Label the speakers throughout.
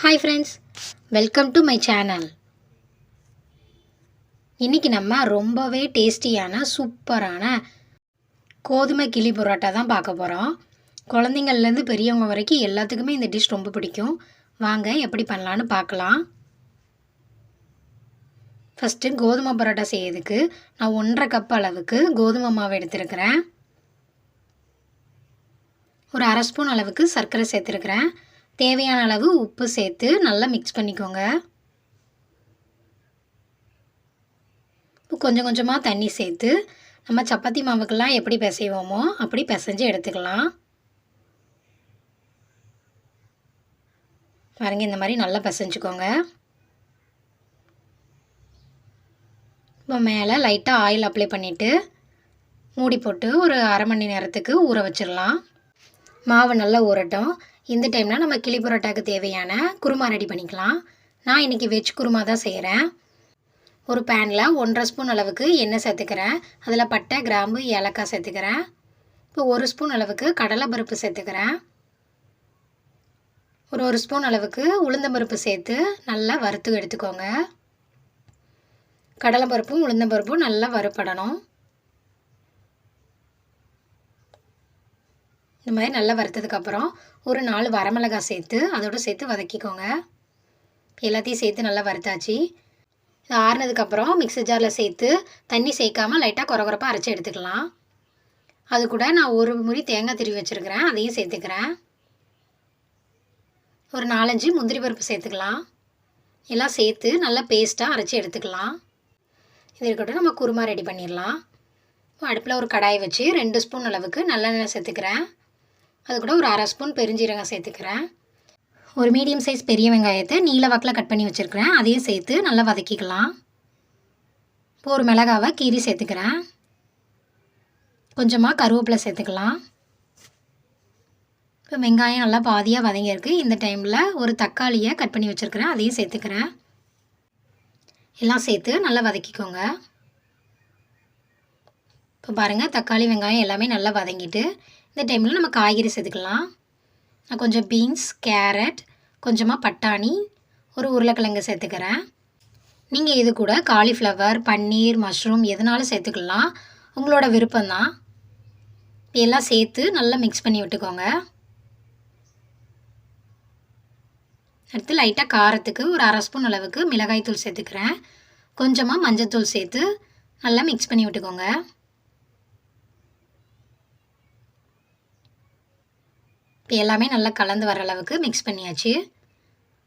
Speaker 1: Hi friends, welcome to my channel. இன்றைக்கி நம்ம ரொம்பவே டேஸ்டியான சூப்பரான கோதுமை கிளி பரோட்டா தான் பார்க்க போகிறோம். குழந்தைங்கள்லேருந்து பெரியவங்க வரைக்கும் எல்லாத்துக்குமே இந்த டிஷ் ரொம்ப பிடிக்கும். வாங்க எப்படி பண்ணலான்னு பார்க்கலாம். ஃபஸ்ட்டு கோதுமை பரோட்டா செய்யறதுக்கு நான் 1.5 கப் அளவுக்கு கோதுமை மாவு எடுத்துருக்கிறேன். ஒரு அரை ஸ்பூன் அளவுக்கு சர்க்கரை சேர்த்துருக்கிறேன். தேவையான அளவு உப்பு சேர்த்து நல்லா மிக்ஸ் பண்ணிக்கோங்க. கொஞ்சம் கொஞ்சமாக தண்ணி சேர்த்து நம்ம சப்பாத்தி மாவுக்கெல்லாம் எப்படி பிசைவோமோ அப்படி பிசைஞ்சு எடுத்துக்கலாம். பாருங்க, இந்த மாதிரி நல்லா பிசைஞ்சுக்கோங்க. இப்போ மேலே லைட்டாக ஆயில் அப்ளை பண்ணிவிட்டு மூடி போட்டு ஒரு அரை மணி நேரத்துக்கு ஊற வச்சிடலாம். மாவு நல்லா ஊறட்டும். இந்த டைமில் நம்ம கிளி பரோட்டாவுக்கு தேவையான குருமா ரெடி பண்ணிக்கலாம். நான் இன்றைக்கி வெஜ் குருமா தான் செய்கிறேன். ஒரு பேனில் 1.5 ஸ்பூன் அளவுக்கு எண்ணெய் சேர்த்துக்கிறேன். அதில் பட்டை, கிராம்பு, ஏலக்காய் சேர்த்துக்கிறேன். இப்போ 1 ஸ்பூன் அளவுக்கு கடலைப்பருப்பு சேர்த்துக்கிறேன். ஒரு ஸ்பூன் அளவுக்கு உளுந்தம்பருப்பு சேர்த்து நல்லா வறுத்து எடுத்துக்கோங்க. கடலைப்பருப்பும் உளுந்தம்பருப்பும் நல்லா வறுப்படணும். இந்த மாதிரி நல்லா வறுத்ததுக்கப்புறம் ஒரு 4 வரமிளகாய் சேர்த்து அதோடு சேர்த்து வதக்கிக்கோங்க. எல்லாத்தையும் சேர்த்து நல்லா வறுத்தாச்சு. இது ஆறுனதுக்கப்புறம் மிக்ஸி ஜாரில் சேர்த்து தண்ணி சேர்க்காமல் லைட்டாக கொரகொரப்பாக அரைச்சி எடுத்துக்கலாம். அது கூட நான் ஒரு முறி தேங்காய் திருவி வச்சுருக்கிறேன், அதையும் சேர்த்துக்கிறேன். ஒரு 4-5 முந்திரி பருப்பு சேர்த்துக்கலாம். எல்லாம் சேர்த்து நல்லா பேஸ்ட்டாக அரைச்சி எடுத்துக்கலாம். இது இருக்கட்டும், நம்ம குருமா ரெடி பண்ணிடலாம். அடுப்பில் ஒரு கடாயை வச்சு 2 ஸ்பூன் அளவுக்கு நல்லெண்ணெய் சேர்த்துக்கிறேன். அது கூட ஒரு அரை ஸ்பூன் பெருஞ்சீரகம் சேர்த்துக்கிறேன். ஒரு மீடியம் சைஸ் பெரிய வெங்காயத்தை நீல வாக்கில் கட் பண்ணி வச்சுருக்கிறேன், அதையும் சேர்த்து நல்லா வதக்கிக்கலாம். இப்போ ஒரு மிளகாவை கீரி சேர்த்துக்கிறேன். கொஞ்சமாக கருவேப்பிலை சேர்த்துக்கலாம். இப்போ வெங்காயம் நல்லா பாதியாக வதங்கியிருக்கு. இந்த டைமில் ஒரு தக்காளியை கட் பண்ணி வச்சுருக்கிறேன், அதையும் சேர்த்துக்கிறேன். எல்லாம் சேர்த்து நல்லா வதக்கிக்கோங்க. இப்போ பாருங்கள், தக்காளி வெங்காயம் எல்லாமே நல்லா வதங்கிட்டு இந்த டைமில் நம்ம காய்கறி சேர்த்துக்கலாம். நான் கொஞ்சம் பீன்ஸ், கேரட், கொஞ்சமாக பட்டாணி, ஒரு உருளைக்கிழங்கு சேர்த்துக்கிறேன். நீங்கள் இது கூட காலிஃப்ளவர், பன்னீர், மஷ்ரூம் எதுனாலும் சேர்த்துக்கலாம், உங்களோட விருப்பம்தான். எல்லாம் சேர்த்து நல்லா மிக்ஸ் பண்ணி விட்டுக்கோங்க. அடுத்து லைட்டாக காரத்துக்கு ஒரு அரை ஸ்பூன் அளவுக்கு மிளகாய்த்தூள் சேர்த்துக்கிறேன். கொஞ்சமாக மஞ்சள்தூள் சேர்த்து நல்லா மிக்ஸ் பண்ணி விட்டுக்கோங்க. இப்போ எல்லாமே நல்லா கலந்து வர அளவுக்கு மிக்ஸ் பண்ணியாச்சு.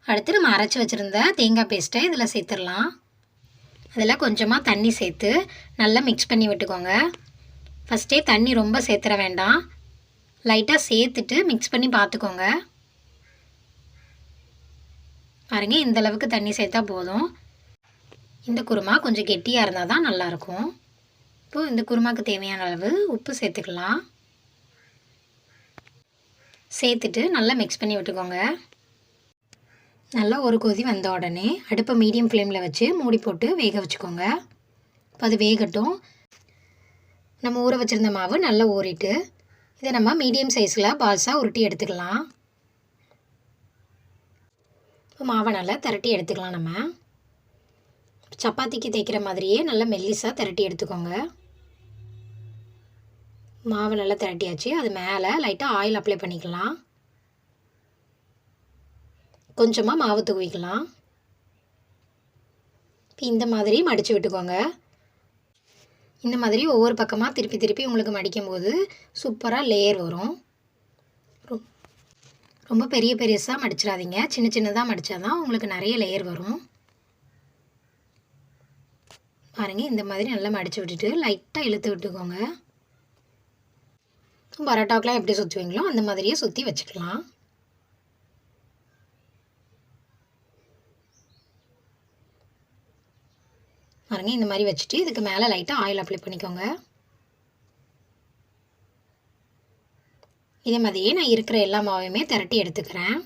Speaker 1: அடுத்து நம்ம அரைச்சி வச்சுருந்த தேங்காய் பேஸ்ட்டை இதில் சேர்த்துடலாம். அதில் கொஞ்சமாக தண்ணி சேர்த்து நல்லா மிக்ஸ் பண்ணி விட்டுக்கோங்க. ஃபஸ்ட்டே தண்ணி ரொம்ப சேர்த்துற வேண்டாம், லைட்டாக சேர்த்துட்டு மிக்ஸ் பண்ணி பார்த்துக்கோங்க. பாருங்கள், இந்த அளவுக்கு தண்ணி சேர்த்தா போதும். இந்த குருமா கொஞ்சம் கெட்டியாக இருந்தால் தான் நல்லாயிருக்கும். இப்போது இந்த குருமாவுக்கு தேவையான அளவு உப்பு சேர்த்துக்கலாம். சேர்த்துட்டு நல்லா மிக்ஸ் பண்ணி விட்டுக்கோங்க. நல்லா ஒரு கொதி வந்த உடனே அடுப்பை மீடியம் ஃப்ளேமில் வச்சு மூடி போட்டு வேக வச்சுக்கோங்க. இப்போ அது வேகட்டும். நம்ம ஊற வச்சுருந்த மாவு நல்லா ஊறிட்டு இதை நம்ம மீடியம் சைஸில் பால்ஸாக உருட்டி எடுத்துக்கலாம். இப்போ மாவை நல்லா திரட்டி எடுத்துக்கலாம். நம்ம சப்பாத்திக்கு தேய்க்கிற மாதிரியே நல்லா மெல்லிஸாக திரட்டி எடுத்துக்கோங்க. மாவு நல்லா திரட்டியாச்சு. அது மேலே லைட்டாக ஆயில் அப்ளை பண்ணிக்கலாம். கொஞ்சமாக மாவு தூவிக்கலாம். இப்போ இந்த மாதிரி மடித்து விட்டுக்கோங்க. இந்த மாதிரி ஒவ்வொரு பக்கமாக திருப்பி திருப்பி உங்களுக்கு மடிக்கும்போது சூப்பராக லேயர் வரும். ரொம்ப பெரிய பெருசாக மடிச்சிடாதீங்க, சின்ன சின்னதாக மடித்தா தான் உங்களுக்கு நிறைய லேயர் வரும். பாருங்கள், இந்த மாதிரி நல்லா மடித்து விட்டுட்டு லைட்டாக இழுத்து விட்டுக்கோங்க. பரோட்டாக்கெலாம் எப்படி சுற்றுவீங்களோ அந்த மாதிரியே சுற்றி வச்சுக்கலாம். பாருங்கள், இந்த மாதிரி வச்சுட்டு இதுக்கு மேலே லைட்டாக ஆயில் அப்ளை பண்ணிக்கோங்க. இதே மாதிரியே நான் இருக்கிற எல்லா மாவையுமே திரட்டி எடுத்துக்கிறேன்.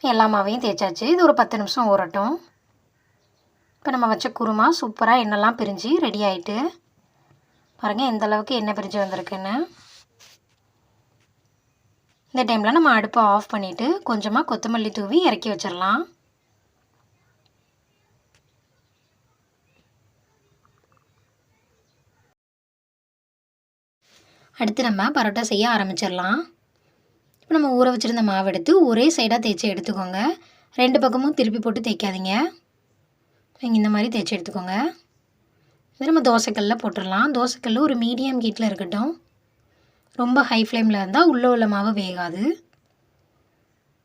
Speaker 1: எல்லா மாவையும் தேய்ச்சாச்சு. இது ஒரு 10 நிமிஷம் ஊறட்டும். இப்போ நம்ம வச்ச குருமா சூப்பராக எண்ணெய்லாம் பிரிஞ்சு ரெடி ஆகிட்டு பாருங்கள் எந்த அளவுக்கு எண்ணெய் பிரிஞ்சு வந்திருக்குன்னு. இந்த டைமில் நம்ம அடுப்பை ஆஃப் பண்ணிவிட்டு கொஞ்சமாக கொத்தமல்லி தூவி இறக்கி வச்சிடலாம். அடுத்து நம்ம பரோட்டா செய்ய ஆரம்பிச்சிடலாம். இப்போ நம்ம ஊற வச்சுருந்த மாவு எடுத்து ஒரே சைடாக தேய்ச்சி எடுத்துக்கோங்க. 2 பக்கமும் திருப்பி போட்டு தேய்க்காதீங்க. நீங்கள் இந்த மாதிரி தேய்ச்சி எடுத்துக்கோங்க. இது நம்ம தோசைக்கல்லில் போட்டுடலாம். தோசைக்கல் ஒரு மீடியம் ஹீட்டில் இருக்கட்டும். ரொம்ப ஹை ஃப்ளேமில் இருந்தால் உள்ளே உள்ள மாவு வேகாது.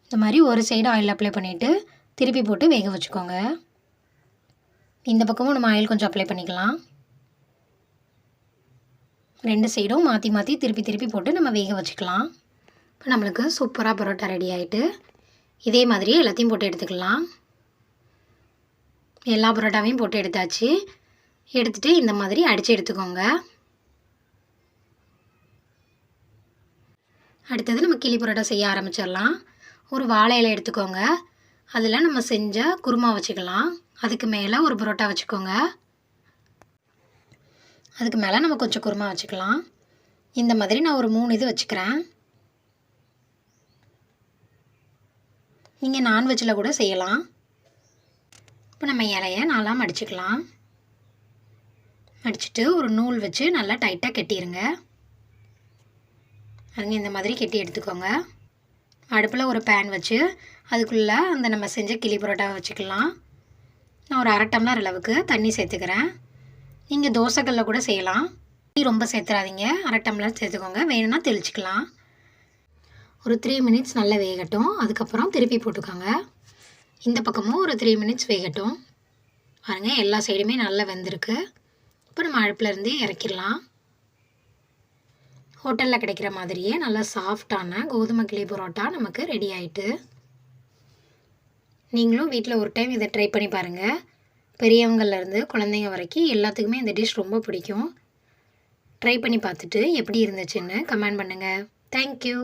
Speaker 1: இந்த மாதிரி ஒரு சைடு ஆயில் அப்ளை பண்ணிவிட்டு திருப்பி போட்டு வேக வச்சுக்கோங்க. இந்த பக்கமும் நம்ம ஆயில் கொஞ்சம் அப்ளை பண்ணிக்கலாம். 2 சைடும் மாற்றி மாற்றி திருப்பி போட்டு நம்ம வேக வச்சுக்கலாம். இப்போ நம்மளுக்கு சூப்பராக பரோட்டா ரெடி ஆகிட்டு இதே மாதிரி எல்லாத்தையும் போட்டு எடுத்துக்கலாம். எல்லா பரோட்டாவையும் போட்டு எடுத்தாச்சு. எடுத்துகிட்டு இந்த மாதிரி அடித்து எடுத்துக்கோங்க. அடுத்தது நம்ம கிளி பரோட்டா செய்ய ஆரம்பிச்சிடலாம். ஒரு வாழை இலை எடுத்துக்கோங்க. அதில் நம்ம செஞ்ச குருமா வச்சுக்கலாம். அதுக்கு மேலே ஒரு பரோட்டா வச்சுக்கோங்க. அதுக்கு மேலே நம்ம கொஞ்சம் குருமா வச்சுக்கலாம். இந்த மாதிரி நான் ஒரு 3 இது வச்சுக்கிறேன். நீங்கள் நான்வெஜ்ஜில் கூட செய்யலாம். இப்போ நம்ம இலையை நல்லா மடிச்சுக்கலாம். மடிச்சுட்டு ஒரு நூல் வச்சு நல்லா டைட்டாக கட்டிடுங்க. அதுங்க இந்த மாதிரி கட்டி எடுத்துக்கோங்க. அடுப்பில் ஒரு பேன் வச்சு அதுக்குள்ளே அந்த நம்ம செஞ்ச கிளி பரோட்டாவை வச்சுக்கலாம். நான் ஒரு 1/2 டம்ளர் அளவுக்கு தண்ணி சேர்த்துக்கிறேன். நீங்கள் தோசைக்கல்லில் கூட செய்யலாம். தண்ணி ரொம்ப சேர்த்துறாதீங்க, 1/2 டம்ளர் சேர்த்துக்கோங்க. வேணும்னா தெளிச்சிக்கலாம். ஒரு 3 மினிட்ஸ் நல்லா வேகட்டும். அதுக்கப்புறம் திருப்பி போட்டுக்கோங்க. இந்த பக்கமும் ஒரு 3 மினிட்ஸ் வேகட்டும். பாருங்கள் எல்லா சைடுமே நல்லா வெந்திருக்கு. இப்போ நம்ம அடுப்புலேருந்தே இறக்கிடலாம். ஹோட்டலில் கிடைக்கிற மாதிரியே நல்லா சாஃப்டான கோதுமை கிளி பரோட்டா நமக்கு ரெடி ஆகிட்டு. நீங்களும் வீட்டில் ஒரு டைம் இதை ட்ரை பண்ணி பாருங்கள். பெரியவங்கள்லேருந்து குழந்தைங்க வரைக்கும் எல்லாத்துக்குமே இந்த டிஷ் ரொம்ப பிடிக்கும். ட்ரை பண்ணி பார்த்துட்டு எப்படி இருந்துச்சுன்னு கமெண்ட் பண்ணுங்கள். தேங்க்யூ.